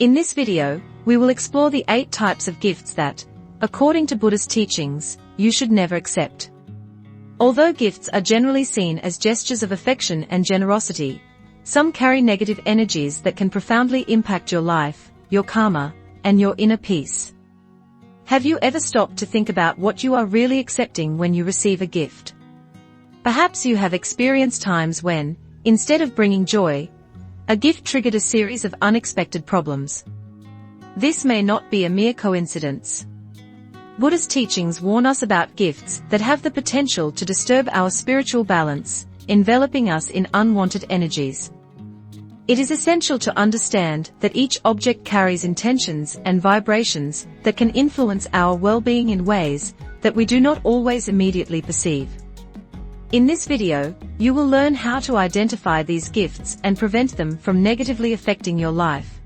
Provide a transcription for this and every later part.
In this video, we will explore the 8 types of gifts that, according to Buddhist teachings, you should never accept. Although gifts are generally seen as gestures of affection and generosity, some carry negative energies that can profoundly impact your life, your karma, and your inner peace. Have you ever stopped to think about what you are really accepting when you receive a gift? Perhaps you have experienced times when, instead of bringing joy, a gift triggered a series of unexpected problems. This may not be a mere coincidence. Buddhist teachings warn us about gifts that have the potential to disturb our spiritual balance, enveloping us in unwanted energies. It is essential to understand that each object carries intentions and vibrations that can influence our well-being in ways that we do not always immediately perceive. In this video, you will learn how to identify these gifts and prevent them from negatively affecting your life.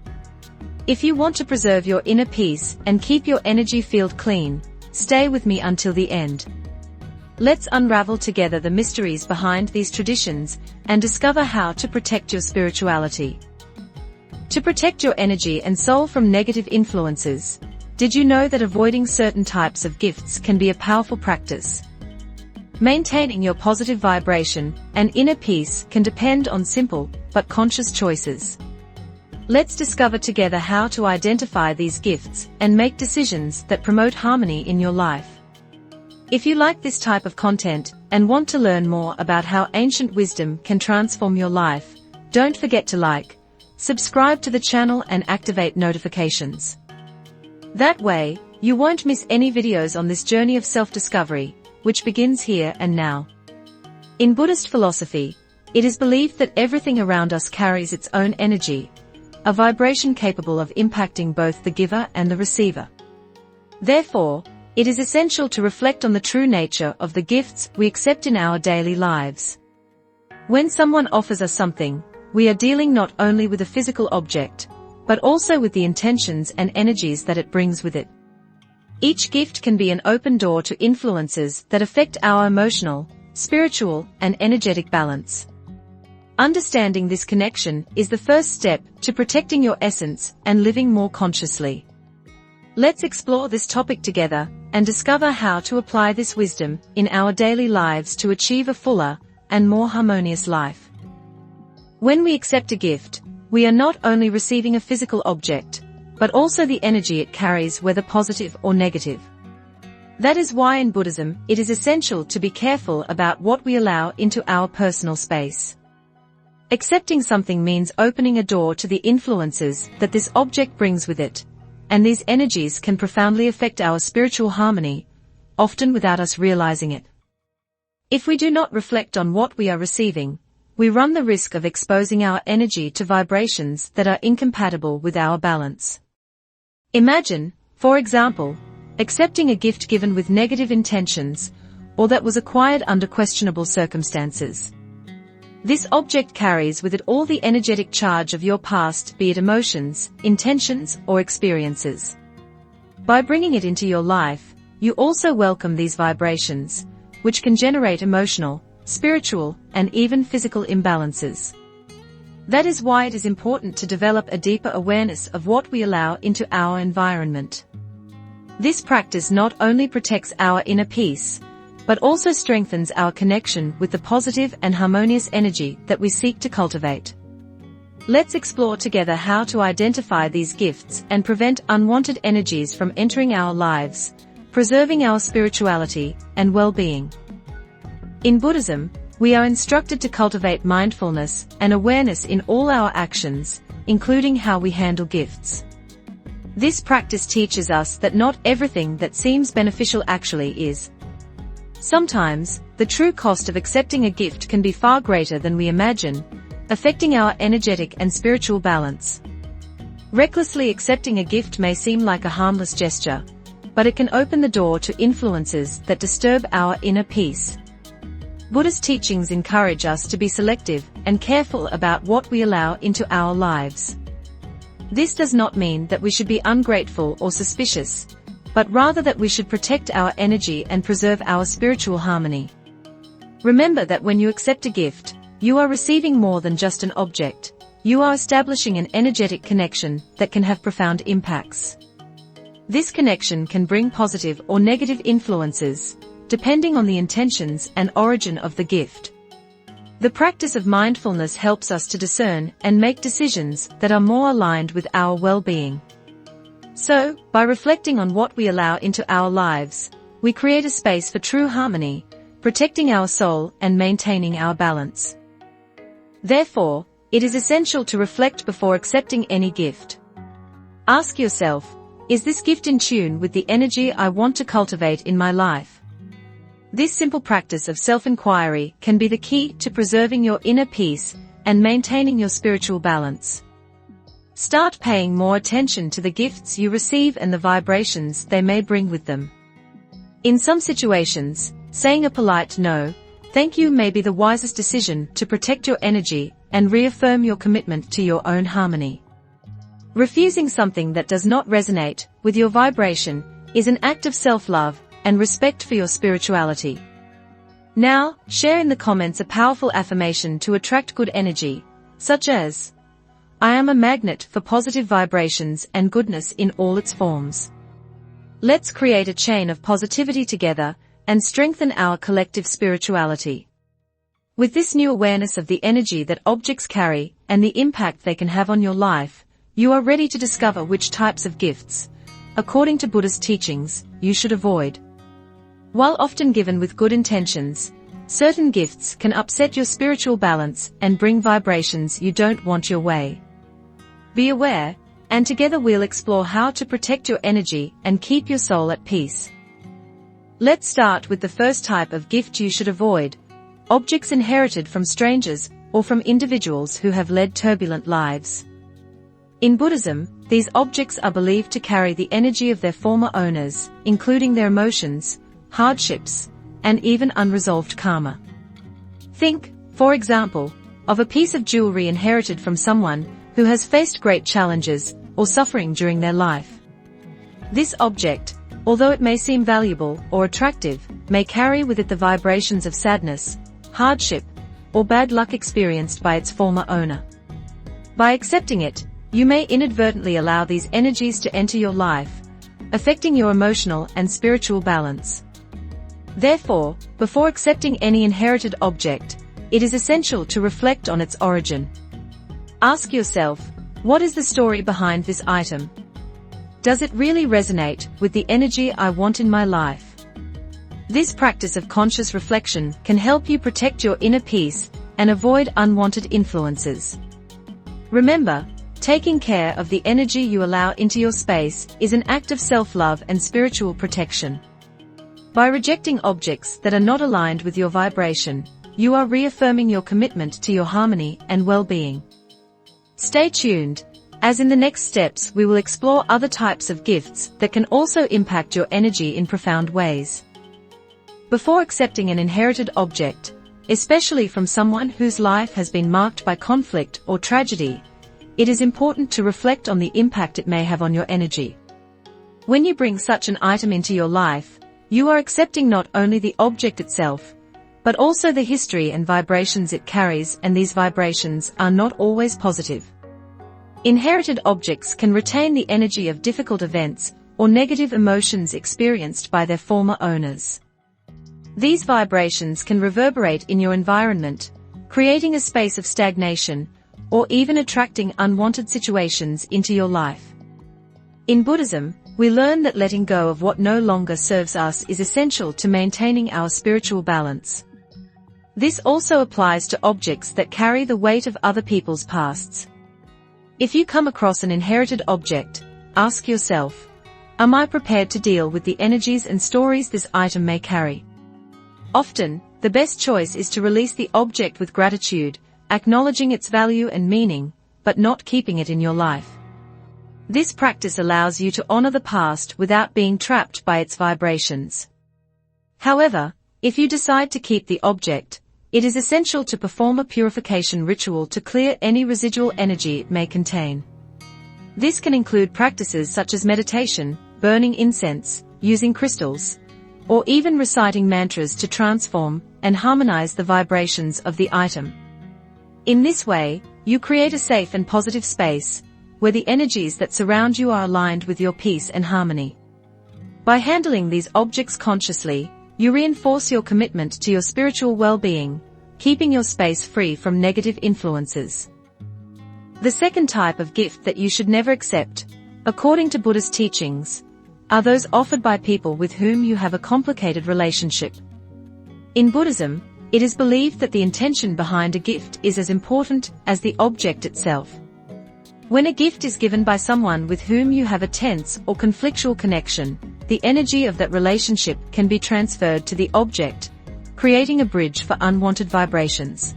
If you want to preserve your inner peace and keep your energy field clean, stay with me until the end. Let's unravel together the mysteries behind these traditions and discover how to protect your spirituality. To protect your energy and soul from negative influences, did you know that avoiding certain types of gifts can be a powerful practice? Maintaining your positive vibration and inner peace can depend on simple but conscious choices. Let's discover together how to identify these gifts and make decisions that promote harmony in your life. If you like this type of content and want to learn more about how ancient wisdom can transform your life, don't forget to like, subscribe to the channel and activate notifications. That way, you won't miss any videos on this journey of self-discovery, which begins here and now. In Buddhist philosophy, it is believed that everything around us carries its own energy, a vibration capable of impacting both the giver and the receiver. Therefore, it is essential to reflect on the true nature of the gifts we accept in our daily lives. When someone offers us something, we are dealing not only with a physical object, but also with the intentions and energies that it brings with it. Each gift can be an open door to influences that affect our emotional, spiritual, and energetic balance. Understanding this connection is the first step to protecting your essence and living more consciously. Let's explore this topic together and discover how to apply this wisdom in our daily lives to achieve a fuller and more harmonious life. When we accept a gift, we are not only receiving a physical object, but also the energy it carries, whether positive or negative. That is why in Buddhism, it is essential to be careful about what we allow into our personal space. Accepting something means opening a door to the influences that this object brings with it, and these energies can profoundly affect our spiritual harmony, often without us realizing it. If we do not reflect on what we are receiving, we run the risk of exposing our energy to vibrations that are incompatible with our balance. Imagine, for example, accepting a gift given with negative intentions, or that was acquired under questionable circumstances. This object carries with it all the energetic charge of your past, be it emotions, intentions, or experiences. By bringing it into your life, you also welcome these vibrations, which can generate emotional, spiritual, and even physical imbalances. That is why it is important to develop a deeper awareness of what we allow into our environment. This practice not only protects our inner peace, but also strengthens our connection with the positive and harmonious energy that we seek to cultivate. Let's explore together how to identify these gifts and prevent unwanted energies from entering our lives, preserving our spirituality and well-being. In Buddhism, we are instructed to cultivate mindfulness and awareness in all our actions, including how we handle gifts. This practice teaches us that not everything that seems beneficial actually is. Sometimes, the true cost of accepting a gift can be far greater than we imagine, affecting our energetic and spiritual balance. Recklessly accepting a gift may seem like a harmless gesture, but it can open the door to influences that disturb our inner peace. Buddhist teachings encourage us to be selective and careful about what we allow into our lives. This does not mean that we should be ungrateful or suspicious, but rather that we should protect our energy and preserve our spiritual harmony. Remember that when you accept a gift, you are receiving more than just an object. you are establishing an energetic connection that can have profound impacts. This connection can bring positive or negative influences, depending on the intentions and origin of the gift. The practice of mindfulness helps us to discern and make decisions that are more aligned with our well-being. So, by reflecting on what we allow into our lives, we create a space for true harmony, protecting our soul and maintaining our balance. Therefore, it is essential to reflect before accepting any gift. Ask yourself, is this gift in tune with the energy I want to cultivate in my life? This simple practice of self-inquiry can be the key to preserving your inner peace and maintaining your spiritual balance. Start paying more attention to the gifts you receive and the vibrations they may bring with them. In some situations, saying a polite no, thank you may be the wisest decision to protect your energy and reaffirm your commitment to your own harmony. Refusing something that does not resonate with your vibration is an act of self-love and respect for your spirituality. Now, share in the comments a powerful affirmation to attract good energy, such as, I am a magnet for positive vibrations and goodness in all its forms. Let's create a chain of positivity together and strengthen our collective spirituality. With this new awareness of the energy that objects carry and the impact they can have on your life, you are ready to discover which types of gifts, according to Buddhist teachings, you should avoid. While often given with good intentions, certain gifts can upset your spiritual balance and bring vibrations you don't want your way. Be aware, and together we'll explore how to protect your energy and keep your soul at peace. Let's start with the first type of gift you should avoid: objects inherited from strangers or from individuals who have led turbulent lives. In Buddhism, these objects are believed to carry the energy of their former owners, including their emotions, hardships, and even unresolved karma. Think, for example, of a piece of jewelry inherited from someone who has faced great challenges or suffering during their life. This object, although it may seem valuable or attractive, may carry with it the vibrations of sadness, hardship, or bad luck experienced by its former owner. By accepting it, you may inadvertently allow these energies to enter your life, affecting your emotional and spiritual balance. Therefore, before accepting any inherited object, it is essential to reflect on its origin. Ask yourself, what is the story behind this item? Does it really resonate with the energy I want in my life? This practice of conscious reflection can help you protect your inner peace and avoid unwanted influences. Remember, taking care of the energy you allow into your space is an act of self-love and spiritual protection. By rejecting objects that are not aligned with your vibration, you are reaffirming your commitment to your harmony and well-being. Stay tuned, as in the next steps we will explore other types of gifts that can also impact your energy in profound ways. Before accepting an inherited object, especially from someone whose life has been marked by conflict or tragedy, it is important to reflect on the impact it may have on your energy. When you bring such an item into your life, you are accepting not only the object itself, but also the history and vibrations it carries, and these vibrations are not always positive. Inherited objects can retain the energy of difficult events or negative emotions experienced by their former owners. These vibrations can reverberate in your environment, creating a space of stagnation, or even attracting unwanted situations into your life. In Buddhism, we learn that letting go of what no longer serves us is essential to maintaining our spiritual balance. This also applies to objects that carry the weight of other people's pasts. If you come across an inherited object, ask yourself, am I prepared to deal with the energies and stories this item may carry? Often, the best choice is to release the object with gratitude, acknowledging its value and meaning, but not keeping it in your life. This practice allows you to honor the past without being trapped by its vibrations. However, if you decide to keep the object, it is essential to perform a purification ritual to clear any residual energy it may contain. This can include practices such as meditation, burning incense, using crystals, or even reciting mantras to transform and harmonize the vibrations of the item. In this way, you create a safe and positive space, where the energies that surround you are aligned with your peace and harmony. By handling these objects consciously, you reinforce your commitment to your spiritual well-being, keeping your space free from negative influences. The second type of gift that you should never accept, according to Buddhist teachings, are those offered by people with whom you have a complicated relationship. In Buddhism, it is believed that the intention behind a gift is as important as the object itself. When a gift is given by someone with whom you have a tense or conflictual connection, the energy of that relationship can be transferred to the object, creating a bridge for unwanted vibrations.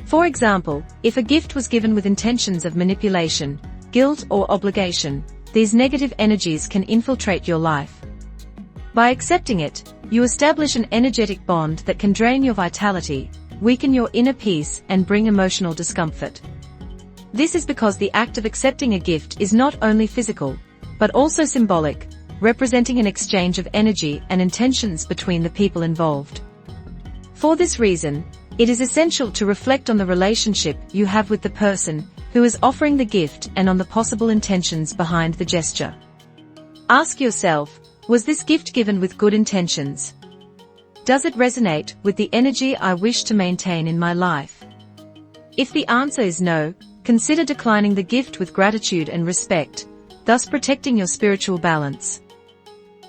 For example, if a gift was given with intentions of manipulation, guilt or obligation, these negative energies can infiltrate your life. By accepting it, you establish an energetic bond that can drain your vitality, weaken your inner peace, and bring emotional discomfort. This is because the act of accepting a gift is not only physical, but also symbolic, representing an exchange of energy and intentions between the people involved. For this reason, it is essential to reflect on the relationship you have with the person who is offering the gift and on the possible intentions behind the gesture. Ask yourself, was this gift given with good intentions? Does it resonate with the energy I wish to maintain in my life? If the answer is no, consider declining the gift with gratitude and respect, thus protecting your spiritual balance.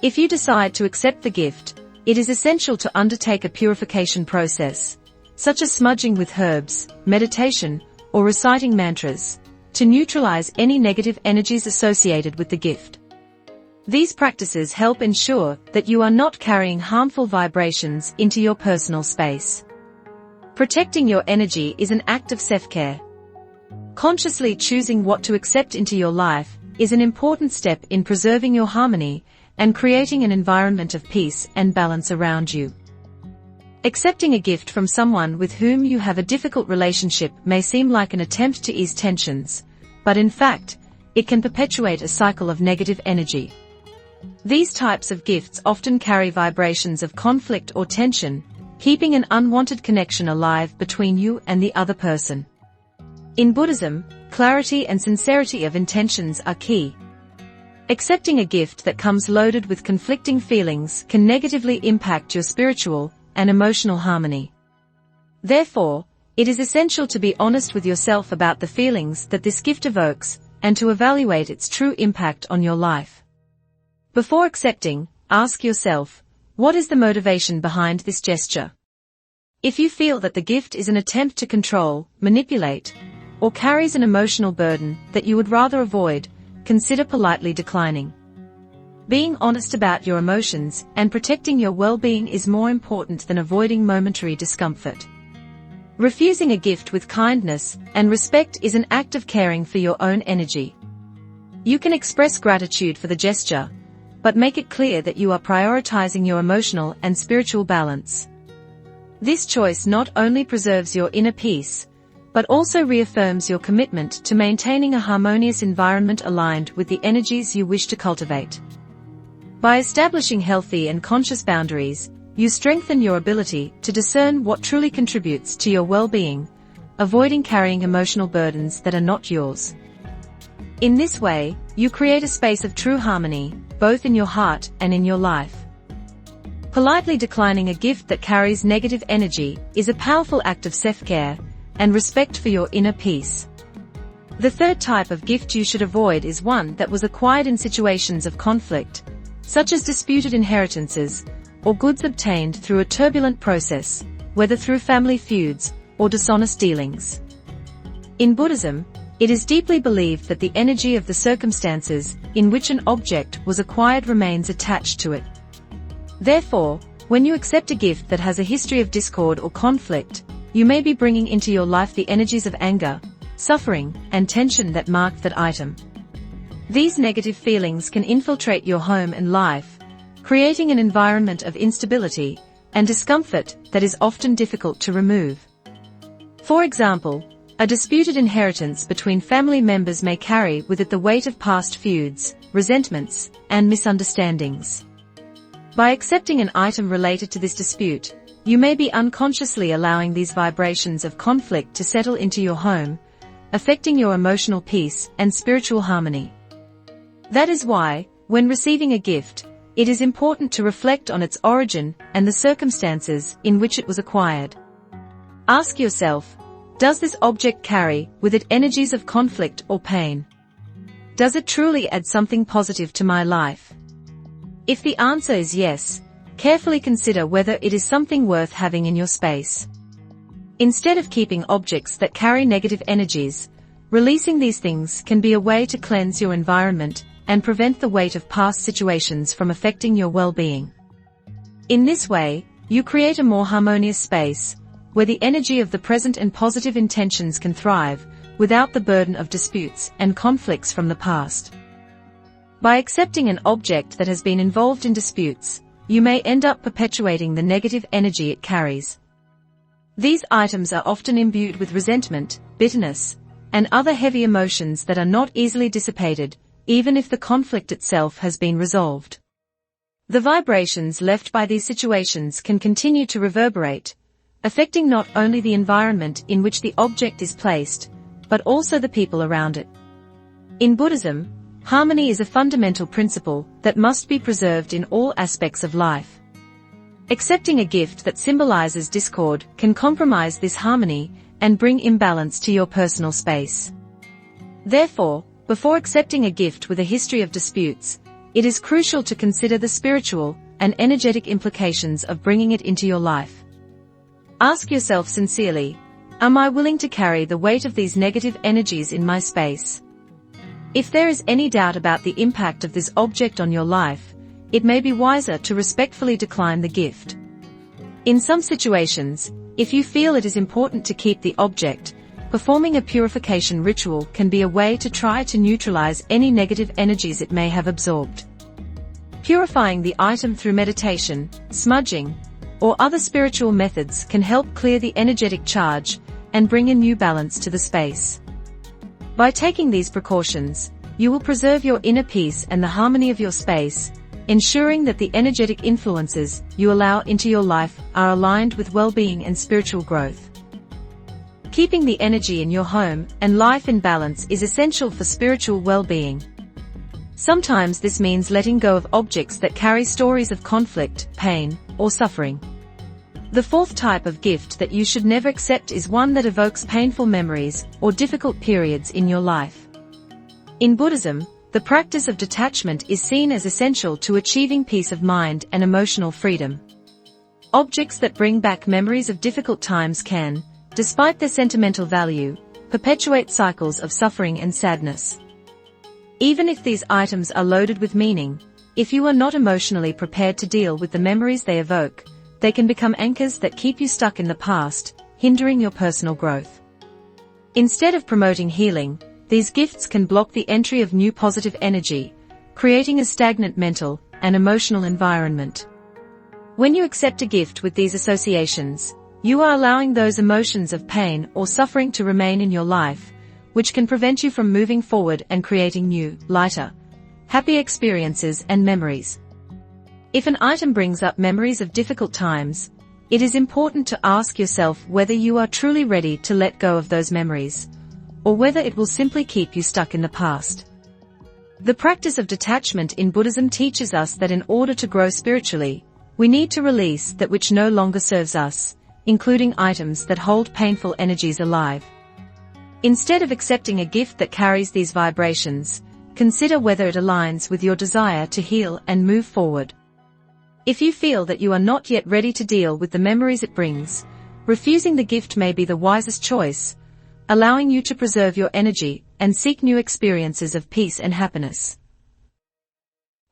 If you decide to accept the gift, it is essential to undertake a purification process, such as smudging with herbs, meditation, or reciting mantras, to neutralize any negative energies associated with the gift. These practices help ensure that you are not carrying harmful vibrations into your personal space. Protecting your energy is an act of self-care. Consciously choosing what to accept into your life is an important step in preserving your harmony and creating an environment of peace and balance around you. Accepting a gift from someone with whom you have a difficult relationship may seem like an attempt to ease tensions, but in fact, it can perpetuate a cycle of negative energy. These types of gifts often carry vibrations of conflict or tension, keeping an unwanted connection alive between you and the other person. In Buddhism, clarity and sincerity of intentions are key. Accepting a gift that comes loaded with conflicting feelings can negatively impact your spiritual and emotional harmony. Therefore, it is essential to be honest with yourself about the feelings that this gift evokes and to evaluate its true impact on your life. Before accepting, ask yourself, what is the motivation behind this gesture? If you feel that the gift is an attempt to control, manipulate, or carries an emotional burden that you would rather avoid, consider politely declining. Being honest about your emotions and protecting your well-being is more important than avoiding momentary discomfort. Refusing a gift with kindness and respect is an act of caring for your own energy. You can express gratitude for the gesture, but make it clear that you are prioritizing your emotional and spiritual balance. This choice not only preserves your inner peace, but also reaffirms your commitment to maintaining a harmonious environment aligned with the energies you wish to cultivate. By establishing healthy and conscious boundaries, you strengthen your ability to discern what truly contributes to your well-being, avoiding carrying emotional burdens that are not yours. In this way, you create a space of true harmony, both in your heart and in your life. Politely declining a gift that carries negative energy is a powerful act of self-care and respect for your inner peace. The third type of gift you should avoid is one that was acquired in situations of conflict, such as disputed inheritances, or goods obtained through a turbulent process, whether through family feuds or dishonest dealings. In Buddhism, it is deeply believed that the energy of the circumstances in which an object was acquired remains attached to it. Therefore, when you accept a gift that has a history of discord or conflict, you may be bringing into your life the energies of anger, suffering, and tension that marked that item. These negative feelings can infiltrate your home and life, creating an environment of instability and discomfort that is often difficult to remove. For example, a disputed inheritance between family members may carry with it the weight of past feuds, resentments, and misunderstandings. By accepting an item related to this dispute, you may be unconsciously allowing these vibrations of conflict to settle into your home, affecting your emotional peace and spiritual harmony. That is why, when receiving a gift, it is important to reflect on its origin and the circumstances in which it was acquired. Ask yourself, does this object carry with it energies of conflict or pain? Does it truly add something positive to my life? If the answer is yes, carefully consider whether it is something worth having in your space. Instead of keeping objects that carry negative energies, releasing these things can be a way to cleanse your environment and prevent the weight of past situations from affecting your well-being. In this way, you create a more harmonious space, where the energy of the present and positive intentions can thrive, without the burden of disputes and conflicts from the past. By accepting an object that has been involved in disputes, you may end up perpetuating the negative energy it carries. These items are often imbued with resentment, bitterness, and other heavy emotions that are not easily dissipated, even if the conflict itself has been resolved. The vibrations left by these situations can continue to reverberate, affecting not only the environment in which the object is placed, but also the people around it. In Buddhism, harmony is a fundamental principle that must be preserved in all aspects of life. Accepting a gift that symbolizes discord can compromise this harmony and bring imbalance to your personal space. Therefore, before accepting a gift with a history of disputes, it is crucial to consider the spiritual and energetic implications of bringing it into your life. Ask yourself sincerely, am I willing to carry the weight of these negative energies in my space? If there is any doubt about the impact of this object on your life, it may be wiser to respectfully decline the gift. In some situations, if you feel it is important to keep the object, performing a purification ritual can be a way to try to neutralize any negative energies it may have absorbed. Purifying the item through meditation, smudging, or other spiritual methods can help clear the energetic charge and bring a new balance to the space. By taking these precautions, you will preserve your inner peace and the harmony of your space, ensuring that the energetic influences you allow into your life are aligned with well-being and spiritual growth. Keeping the energy in your home and life in balance is essential for spiritual well-being. Sometimes this means letting go of objects that carry stories of conflict, pain, or suffering. The fourth type of gift that you should never accept is one that evokes painful memories or difficult periods in your life. In Buddhism, the practice of detachment is seen as essential to achieving peace of mind and emotional freedom. Objects that bring back memories of difficult times can, despite their sentimental value, perpetuate cycles of suffering and sadness. Even if these items are loaded with meaning, if you are not emotionally prepared to deal with the memories they evoke, they can become anchors that keep you stuck in the past, hindering your personal growth. Instead of promoting healing, these gifts can block the entry of new positive energy, creating a stagnant mental and emotional environment. When you accept a gift with these associations, you are allowing those emotions of pain or suffering to remain in your life, which can prevent you from moving forward and creating new, lighter, happy experiences and memories. If an item brings up memories of difficult times, it is important to ask yourself whether you are truly ready to let go of those memories, or whether it will simply keep you stuck in the past. The practice of detachment in Buddhism teaches us that in order to grow spiritually, we need to release that which no longer serves us, including items that hold painful energies alive. Instead of accepting a gift that carries these vibrations, consider whether it aligns with your desire to heal and move forward. If you feel that you are not yet ready to deal with the memories it brings, refusing the gift may be the wisest choice, allowing you to preserve your energy and seek new experiences of peace and happiness.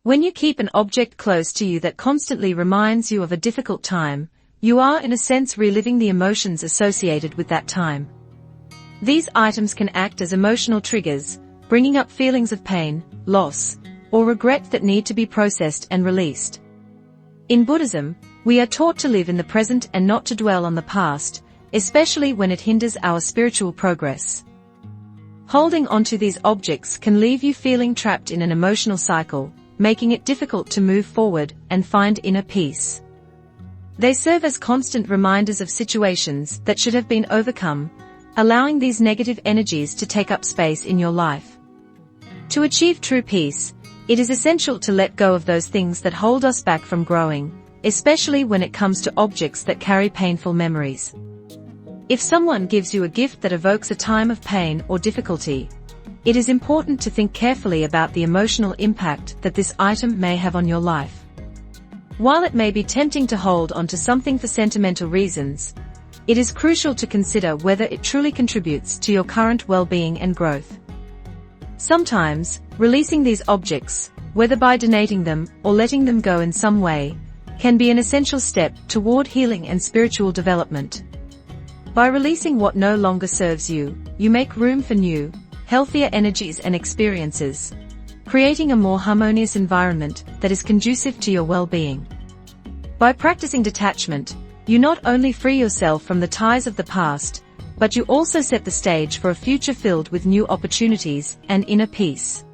When you keep an object close to you that constantly reminds you of a difficult time, you are in a sense reliving the emotions associated with that time. These items can act as emotional triggers, bringing up feelings of pain, loss, or regret that need to be processed and released. In Buddhism, we are taught to live in the present and not to dwell on the past, especially when it hinders our spiritual progress. Holding onto these objects can leave you feeling trapped in an emotional cycle, making it difficult to move forward and find inner peace. They serve as constant reminders of situations that should have been overcome, allowing these negative energies to take up space in your life. To achieve true peace, it is essential to let go of those things that hold us back from growing, especially when it comes to objects that carry painful memories. If someone gives you a gift that evokes a time of pain or difficulty, it is important to think carefully about the emotional impact that this item may have on your life. While it may be tempting to hold on to something for sentimental reasons, it is crucial to consider whether it truly contributes to your current well-being and growth. Sometimes, releasing these objects, whether by donating them or letting them go in some way, can be an essential step toward healing and spiritual development. By releasing what no longer serves you, you make room for new, healthier energies and experiences, creating a more harmonious environment that is conducive to your well-being. By practicing detachment, you not only free yourself from the ties of the past, but you also set the stage for a future filled with new opportunities and inner peace.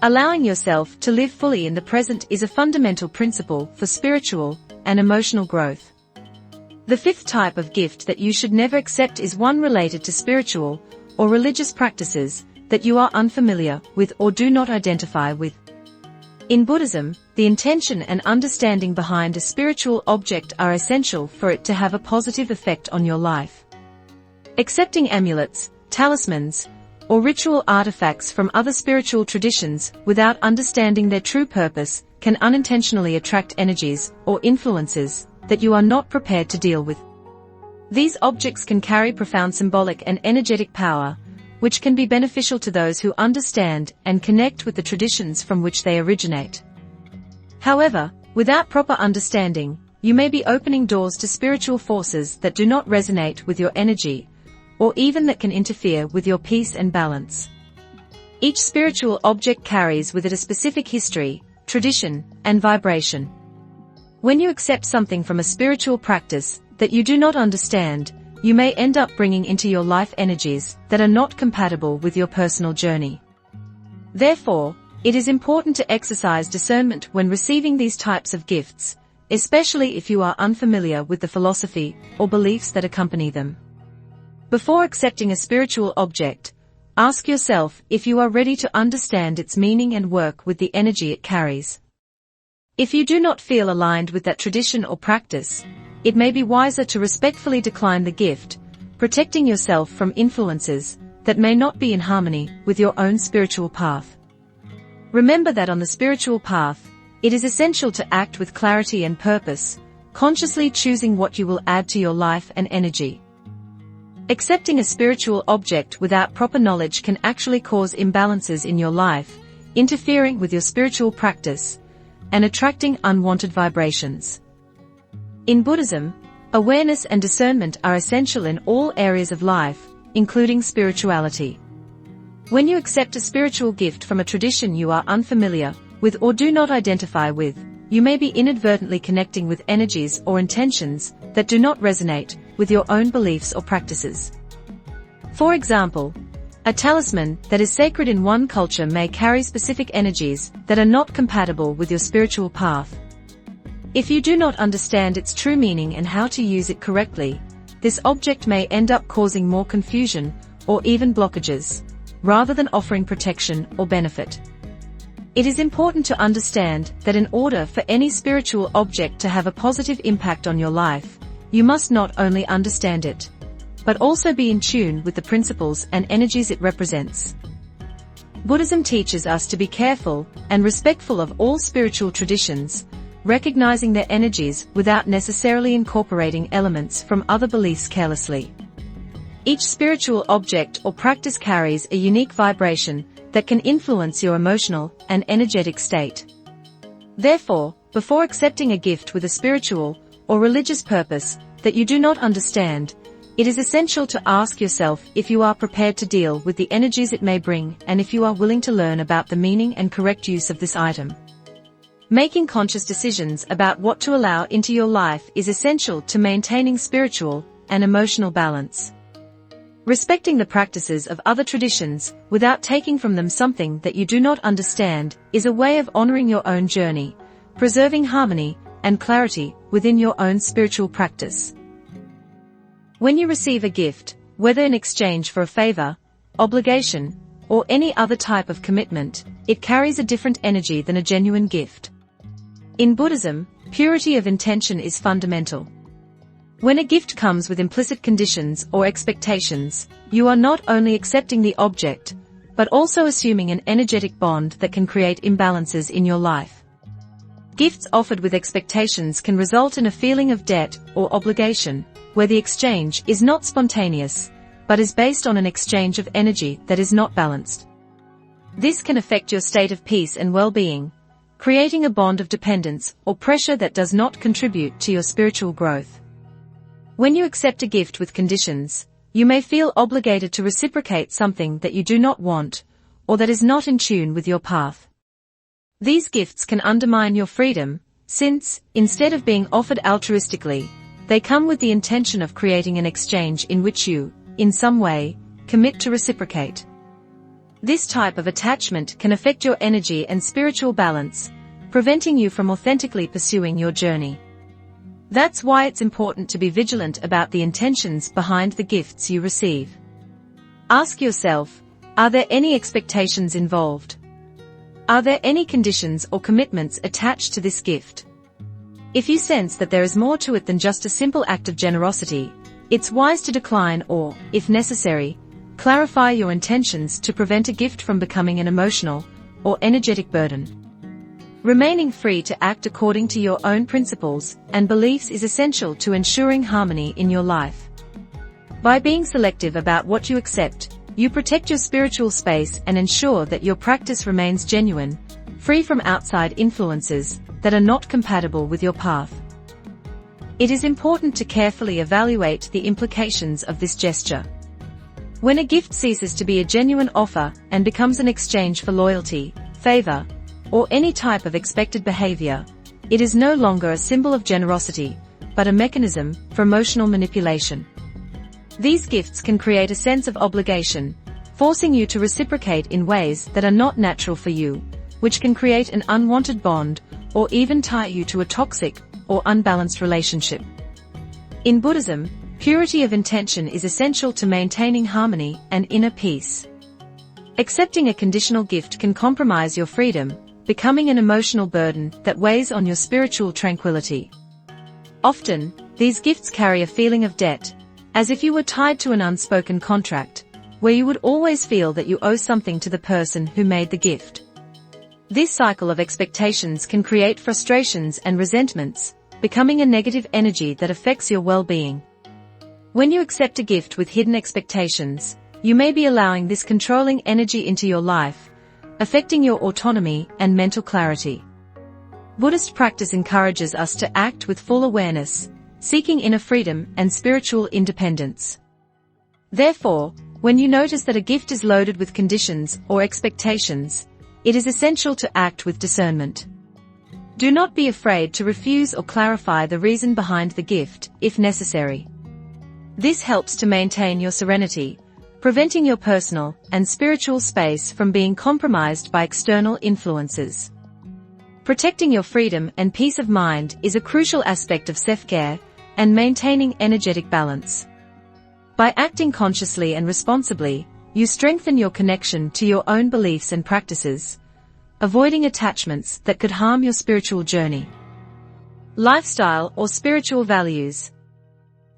Allowing yourself to live fully in the present is a fundamental principle for spiritual and emotional growth. The fifth type of gift that you should never accept is one related to spiritual or religious practices that you are unfamiliar with or do not identify with. In Buddhism, the intention and understanding behind a spiritual object are essential for it to have a positive effect on your life. Accepting amulets, talismans, or ritual artifacts from other spiritual traditions without understanding their true purpose can unintentionally attract energies or influences that you are not prepared to deal with. These objects can carry profound symbolic and energetic power, which can be beneficial to those who understand and connect with the traditions from which they originate. However, without proper understanding, you may be opening doors to spiritual forces that do not resonate with your energy, or even that can interfere with your peace and balance. Each spiritual object carries with it a specific history, tradition, and vibration. When you accept something from a spiritual practice that you do not understand, you may end up bringing into your life energies that are not compatible with your personal journey. Therefore, it is important to exercise discernment when receiving these types of gifts, especially if you are unfamiliar with the philosophy or beliefs that accompany them. Before accepting a spiritual object, ask yourself if you are ready to understand its meaning and work with the energy it carries. If you do not feel aligned with that tradition or practice, it may be wiser to respectfully decline the gift, protecting yourself from influences that may not be in harmony with your own spiritual path. Remember that on the spiritual path, it is essential to act with clarity and purpose, consciously choosing what you will add to your life and energy. Accepting a spiritual object without proper knowledge can actually cause imbalances in your life, interfering with your spiritual practice, and attracting unwanted vibrations. In Buddhism, awareness and discernment are essential in all areas of life, including spirituality. When you accept a spiritual gift from a tradition you are unfamiliar with or do not identify with, you may be inadvertently connecting with energies or intentions that do not resonate with your own beliefs or practices. For example, a talisman that is sacred in one culture may carry specific energies that are not compatible with your spiritual path. If you do not understand its true meaning and how to use it correctly, this object may end up causing more confusion or even blockages, rather than offering protection or benefit. It is important to understand that in order for any spiritual object to have a positive impact on your life, you must not only understand it, but also be in tune with the principles and energies it represents. Buddhism teaches us to be careful and respectful of all spiritual traditions, recognizing their energies without necessarily incorporating elements from other beliefs carelessly. Each spiritual object or practice carries a unique vibration that can influence your emotional and energetic state. Therefore, before accepting a gift with a spiritual or religious purpose that you do not understand, it is essential to ask yourself if you are prepared to deal with the energies it may bring and if you are willing to learn about the meaning and correct use of this item. Making conscious decisions about what to allow into your life is essential to maintaining spiritual and emotional balance. Respecting the practices of other traditions without taking from them something that you do not understand is a way of honoring your own journey, preserving harmony and clarity within your own spiritual practice. When you receive a gift, whether in exchange for a favor, obligation, or any other type of commitment, it carries a different energy than a genuine gift. In Buddhism, purity of intention is fundamental. When a gift comes with implicit conditions or expectations, you are not only accepting the object, but also assuming an energetic bond that can create imbalances in your life. Gifts offered with expectations can result in a feeling of debt or obligation, where the exchange is not spontaneous, but is based on an exchange of energy that is not balanced. This can affect your state of peace and well-being, creating a bond of dependence or pressure that does not contribute to your spiritual growth. When you accept a gift with conditions, you may feel obligated to reciprocate something that you do not want, or that is not in tune with your path. These gifts can undermine your freedom, since, instead of being offered altruistically, they come with the intention of creating an exchange in which you, in some way, commit to reciprocate. This type of attachment can affect your energy and spiritual balance, preventing you from authentically pursuing your journey. That's why it's important to be vigilant about the intentions behind the gifts you receive. Ask yourself, are there any expectations involved? Are there any conditions or commitments attached to this gift? If you sense that there is more to it than just a simple act of generosity, it's wise to decline or, if necessary, clarify your intentions to prevent a gift from becoming an emotional or energetic burden. Remaining free to act according to your own principles and beliefs is essential to ensuring harmony in your life. By being selective about what you accept, you protect your spiritual space and ensure that your practice remains genuine, free from outside influences that are not compatible with your path. It is important to carefully evaluate the implications of this gesture. When a gift ceases to be a genuine offer and becomes an exchange for loyalty, favor, or any type of expected behavior, it is no longer a symbol of generosity, but a mechanism for emotional manipulation. These gifts can create a sense of obligation, forcing you to reciprocate in ways that are not natural for you, which can create an unwanted bond, or even tie you to a toxic or unbalanced relationship. In Buddhism, purity of intention is essential to maintaining harmony and inner peace. Accepting a conditional gift can compromise your freedom, becoming an emotional burden that weighs on your spiritual tranquility. Often, these gifts carry a feeling of debt, as if you were tied to an unspoken contract, where you would always feel that you owe something to the person who made the gift. This cycle of expectations can create frustrations and resentments, becoming a negative energy that affects your well-being. When you accept a gift with hidden expectations, you may be allowing this controlling energy into your life, affecting your autonomy and mental clarity. Buddhist practice encourages us to act with full awareness, seeking inner freedom and spiritual independence. Therefore, when you notice that a gift is loaded with conditions or expectations, it is essential to act with discernment. Do not be afraid to refuse or clarify the reason behind the gift, if necessary. This helps to maintain your serenity, preventing your personal and spiritual space from being compromised by external influences. Protecting your freedom and peace of mind is a crucial aspect of self-care and maintaining energetic balance. By acting consciously and responsibly, you strengthen your connection to your own beliefs and practices, avoiding attachments that could harm your spiritual journey. Lifestyle or spiritual values.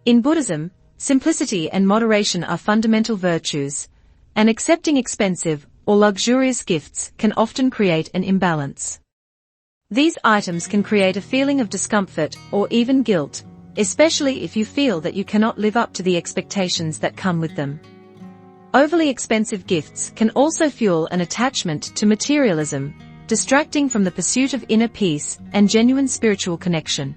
In Buddhism, simplicity and moderation are fundamental virtues, and accepting expensive or luxurious gifts can often create an imbalance. These items can create a feeling of discomfort or even guilt, especially if you feel that you cannot live up to the expectations that come with them. Overly expensive gifts can also fuel an attachment to materialism, distracting from the pursuit of inner peace and genuine spiritual connection.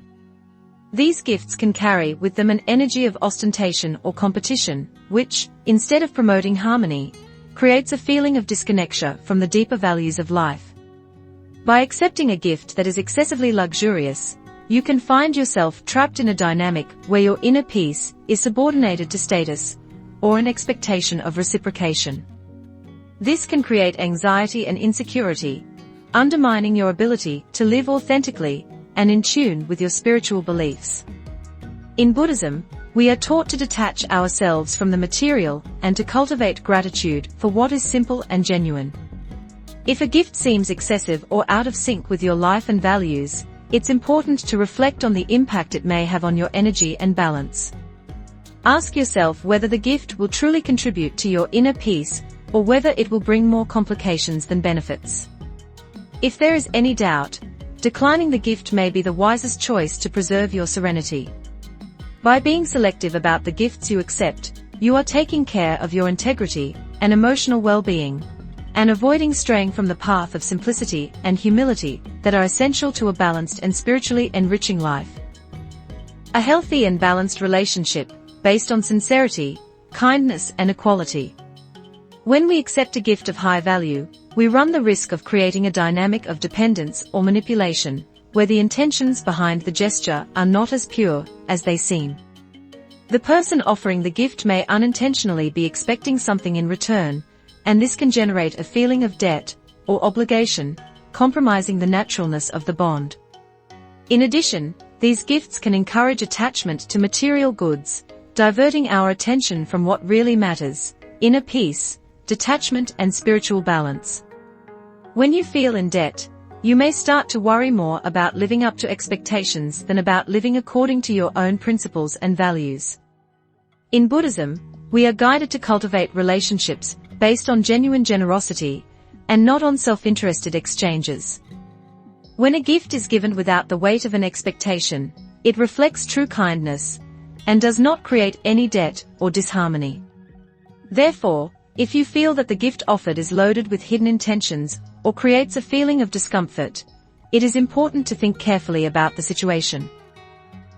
These gifts can carry with them an energy of ostentation or competition, which, instead of promoting harmony, creates a feeling of disconnection from the deeper values of life. By accepting a gift that is excessively luxurious, you can find yourself trapped in a dynamic where your inner peace is subordinated to status or an expectation of reciprocation. This can create anxiety and insecurity, undermining your ability to live authentically and in tune with your spiritual beliefs. In Buddhism, we are taught to detach ourselves from the material and to cultivate gratitude for what is simple and genuine. If a gift seems excessive or out of sync with your life and values, it's important to reflect on the impact it may have on your energy and balance. Ask yourself whether the gift will truly contribute to your inner peace or whether it will bring more complications than benefits. If there is any doubt, declining the gift may be the wisest choice to preserve your serenity. By being selective about the gifts you accept, you are taking care of your integrity and emotional well-being, and avoiding straying from the path of simplicity and humility that are essential to a balanced and spiritually enriching life. A healthy and balanced relationship, based on sincerity, kindness and equality. When we accept a gift of high value, we run the risk of creating a dynamic of dependence or manipulation, where the intentions behind the gesture are not as pure as they seem. The person offering the gift may unintentionally be expecting something in return, and this can generate a feeling of debt or obligation, compromising the naturalness of the bond. In addition, these gifts can encourage attachment to material goods, diverting our attention from what really matters: inner peace, detachment and spiritual balance. When you feel in debt, you may start to worry more about living up to expectations than about living according to your own principles and values. In Buddhism, we are guided to cultivate relationships based on genuine generosity and not on self-interested exchanges. When a gift is given without the weight of an expectation, it reflects true kindness and does not create any debt or disharmony. Therefore, if you feel that the gift offered is loaded with hidden intentions or creates a feeling of discomfort, it is important to think carefully about the situation.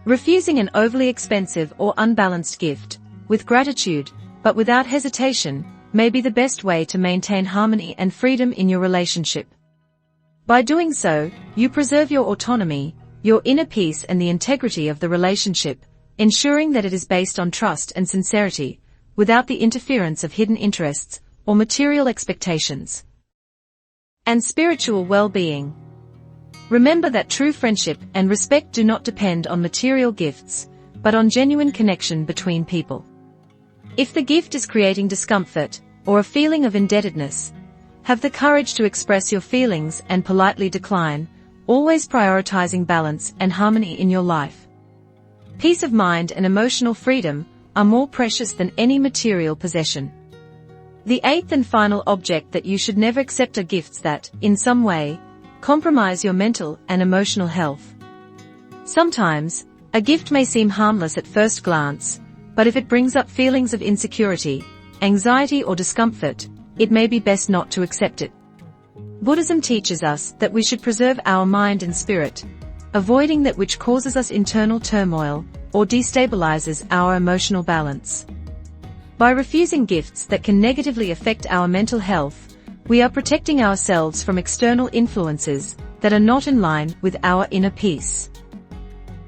Refusing an overly expensive or unbalanced gift, with gratitude, but without hesitation, may be the best way to maintain harmony and freedom in your relationship. By doing so, you preserve your autonomy, your inner peace and the integrity of the relationship, ensuring that it is based on trust and sincerity, without the interference of hidden interests or material expectations. And spiritual well-being. Remember that true friendship and respect do not depend on material gifts, but on genuine connection between people. If the gift is creating discomfort or a feeling of indebtedness, have the courage to express your feelings and politely decline, always prioritizing balance and harmony in your life. Peace of mind and emotional freedom are more precious than any material possession. The eighth and final object that you should never accept are gifts that, in some way, compromise your mental and emotional health. Sometimes, a gift may seem harmless at first glance, but if it brings up feelings of insecurity, anxiety or discomfort, it may be best not to accept it. Buddhism teaches us that we should preserve our mind and spirit, avoiding that which causes us internal turmoil or destabilizes our emotional balance. By refusing gifts that can negatively affect our mental health, we are protecting ourselves from external influences that are not in line with our inner peace.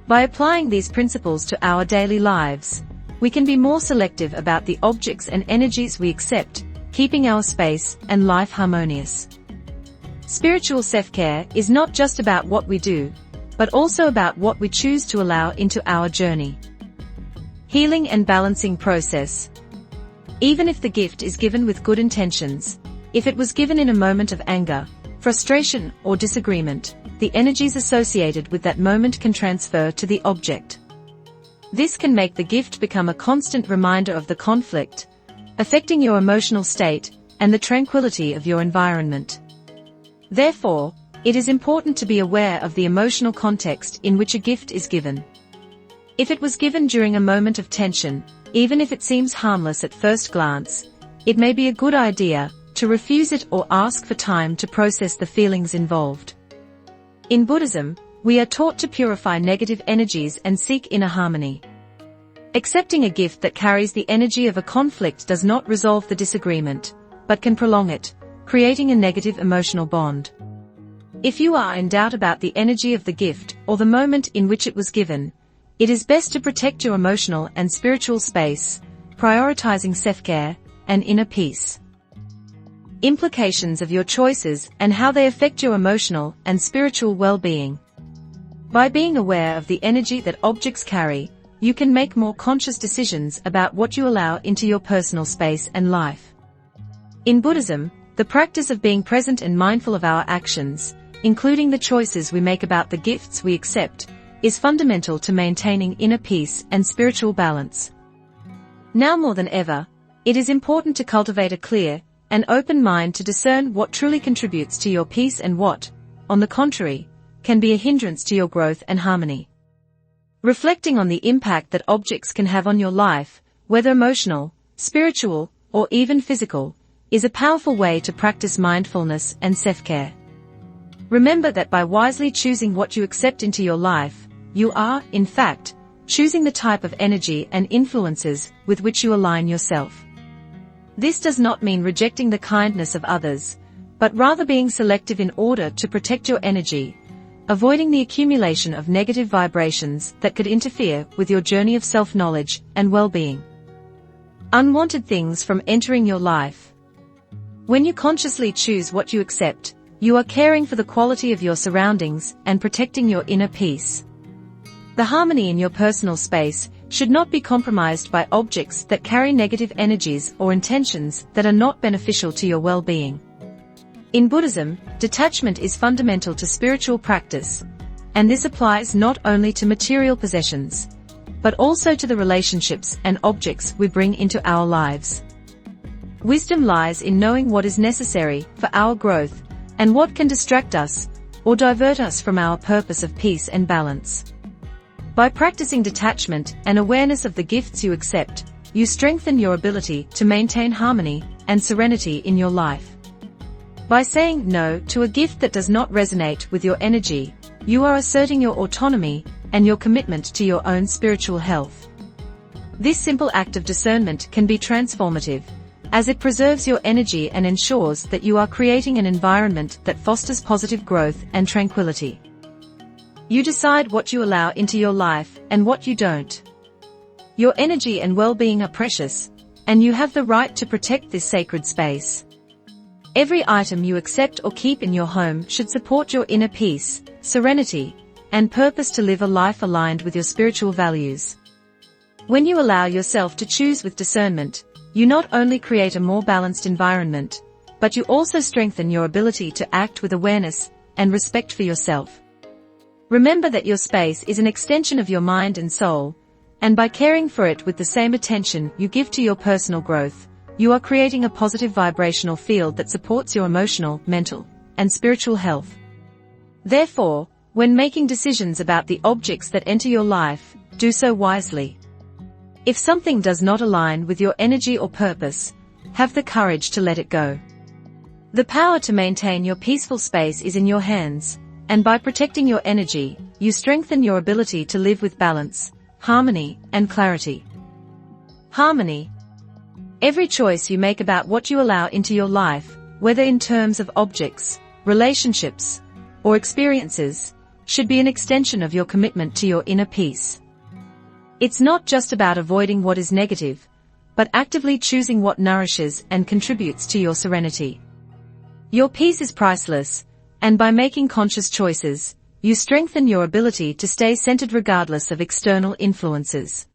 By applying these principles to our daily lives, we can be more selective about the objects and energies we accept, keeping our space and life harmonious. Spiritual self-care is not just about what we do, but also about what we choose to allow into our journey. Healing and balancing process. Even if the gift is given with good intentions, if it was given in a moment of anger, frustration, or disagreement, the energies associated with that moment can transfer to the object. This can make the gift become a constant reminder of the conflict, affecting your emotional state and the tranquility of your environment. Therefore, it is important to be aware of the emotional context in which a gift is given. If it was given during a moment of tension, even if it seems harmless at first glance, it may be a good idea to refuse it or ask for time to process the feelings involved. In Buddhism, we are taught to purify negative energies and seek inner harmony. Accepting a gift that carries the energy of a conflict does not resolve the disagreement, but can prolong it, creating a negative emotional bond. If you are in doubt about the energy of the gift or the moment in which it was given, it is best to protect your emotional and spiritual space, prioritizing self-care and inner peace. Implications of your choices and how they affect your emotional and spiritual well-being. By being aware of the energy that objects carry, you can make more conscious decisions about what you allow into your personal space and life. In Buddhism, the practice of being present and mindful of our actions, including the choices we make about the gifts we accept, is fundamental to maintaining inner peace and spiritual balance. Now more than ever, it is important to cultivate a clear and open mind to discern what truly contributes to your peace and what, on the contrary, can be a hindrance to your growth and harmony. Reflecting on the impact that objects can have on your life, whether emotional, spiritual, or even physical, is a powerful way to practice mindfulness and self-care. Remember that by wisely choosing what you accept into your life, you are, in fact, choosing the type of energy and influences with which you align yourself. This does not mean rejecting the kindness of others, but rather being selective in order to protect your energy, avoiding the accumulation of negative vibrations that could interfere with your journey of self-knowledge and well-being. Unwanted things from entering your life. When you consciously choose what you accept, you are caring for the quality of your surroundings and protecting your inner peace. The harmony in your personal space should not be compromised by objects that carry negative energies or intentions that are not beneficial to your well-being. In Buddhism, detachment is fundamental to spiritual practice, and this applies not only to material possessions, but also to the relationships and objects we bring into our lives. Wisdom lies in knowing what is necessary for our growth and what can distract us or divert us from our purpose of peace and balance. By practicing detachment and awareness of the gifts you accept, you strengthen your ability to maintain harmony and serenity in your life. By saying no to a gift that does not resonate with your energy, you are asserting your autonomy and your commitment to your own spiritual health. This simple act of discernment can be transformative, as it preserves your energy and ensures that you are creating an environment that fosters positive growth and tranquility. You decide what you allow into your life and what you don't. Your energy and well-being are precious, and you have the right to protect this sacred space. Every item you accept or keep in your home should support your inner peace, serenity, and purpose to live a life aligned with your spiritual values. When you allow yourself to choose with discernment, you not only create a more balanced environment, but you also strengthen your ability to act with awareness and respect for yourself. Remember that your space is an extension of your mind and soul, and by caring for it with the same attention you give to your personal growth, you are creating a positive vibrational field that supports your emotional, mental, and spiritual health. Therefore, when making decisions about the objects that enter your life, do so wisely. If something does not align with your energy or purpose, have the courage to let it go. The power to maintain your peaceful space is in your hands, and by protecting your energy, you strengthen your ability to live with balance, harmony, and clarity. Harmony. Every choice you make about what you allow into your life, whether in terms of objects, relationships, or experiences, should be an extension of your commitment to your inner peace. It's not just about avoiding what is negative, but actively choosing what nourishes and contributes to your serenity. Your peace is priceless, and by making conscious choices, you strengthen your ability to stay centered regardless of external influences.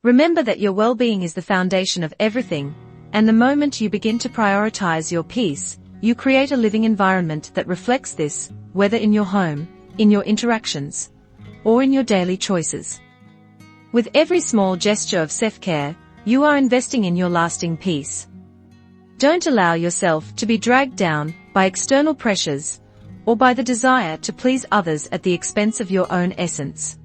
Remember that your well-being is the foundation of everything, and the moment you begin to prioritize your peace, you create a living environment that reflects this, whether in your home, in your interactions, or in your daily choices. With every small gesture of self-care, you are investing in your lasting peace. Don't allow yourself to be dragged down by external pressures, or by the desire to please others at the expense of your own essence.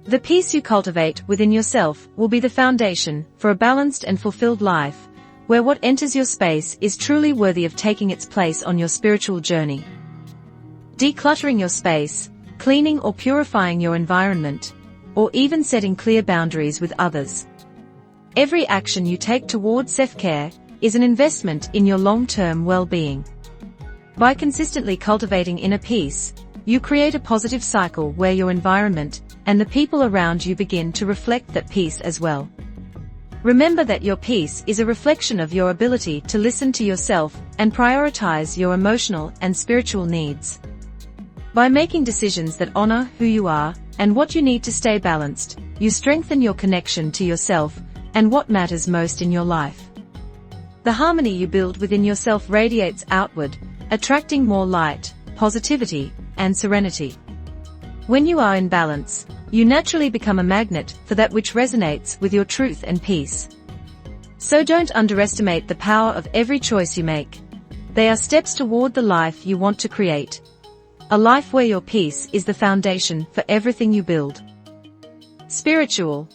The peace you cultivate within yourself will be the foundation for a balanced and fulfilled life, where what enters your space is truly worthy of taking its place on your spiritual journey. Decluttering your space, cleaning or purifying your environment, or even setting clear boundaries with others. Every action you take towards self-care is an investment in your long-term well-being. By consistently cultivating inner peace, you create a positive cycle where your environment and the people around you begin to reflect that peace as well. Remember that your peace is a reflection of your ability to listen to yourself and prioritize your emotional and spiritual needs. By making decisions that honor who you are and what you need to stay balanced, you strengthen your connection to yourself and what matters most in your life. The harmony you build within yourself radiates outward, attracting more light, positivity, and serenity. When you are in balance, you naturally become a magnet for that which resonates with your truth and peace. So don't underestimate the power of every choice you make. They are steps toward the life you want to create. A life where your peace is the foundation for everything you build. Spiritual.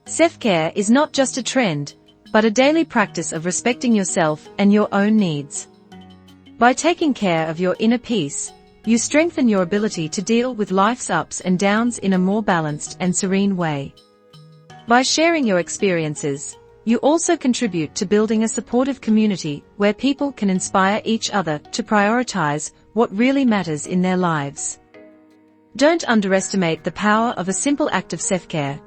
Self-care is not just a trend, but a daily practice of respecting yourself and your own needs. By taking care of your inner peace, you strengthen your ability to deal with life's ups and downs in a more balanced and serene way. By sharing your experiences, you also contribute to building a supportive community where people can inspire each other to prioritize what really matters in their lives. Don't underestimate the power of a simple act of self-care.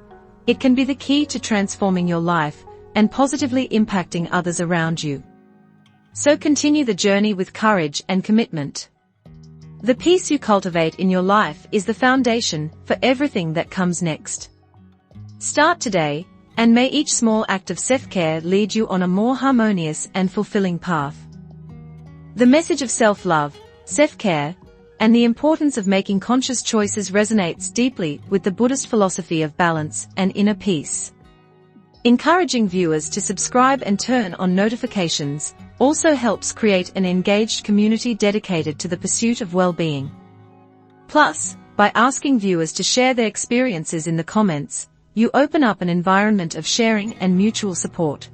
It can be the key to transforming your life and positively impacting others around you. So continue the journey with courage and commitment. The peace you cultivate in your life is the foundation for everything that comes next. Start today, and may each small act of self-care lead you on a more harmonious and fulfilling path. The message of self-love, self-care, and the importance of making conscious choices resonates deeply with the Buddhist philosophy of balance and inner peace. Encouraging viewers to subscribe and turn on notifications also helps create an engaged community dedicated to the pursuit of well-being. Plus, by asking viewers to share their experiences in the comments, you open up an environment of sharing and mutual support.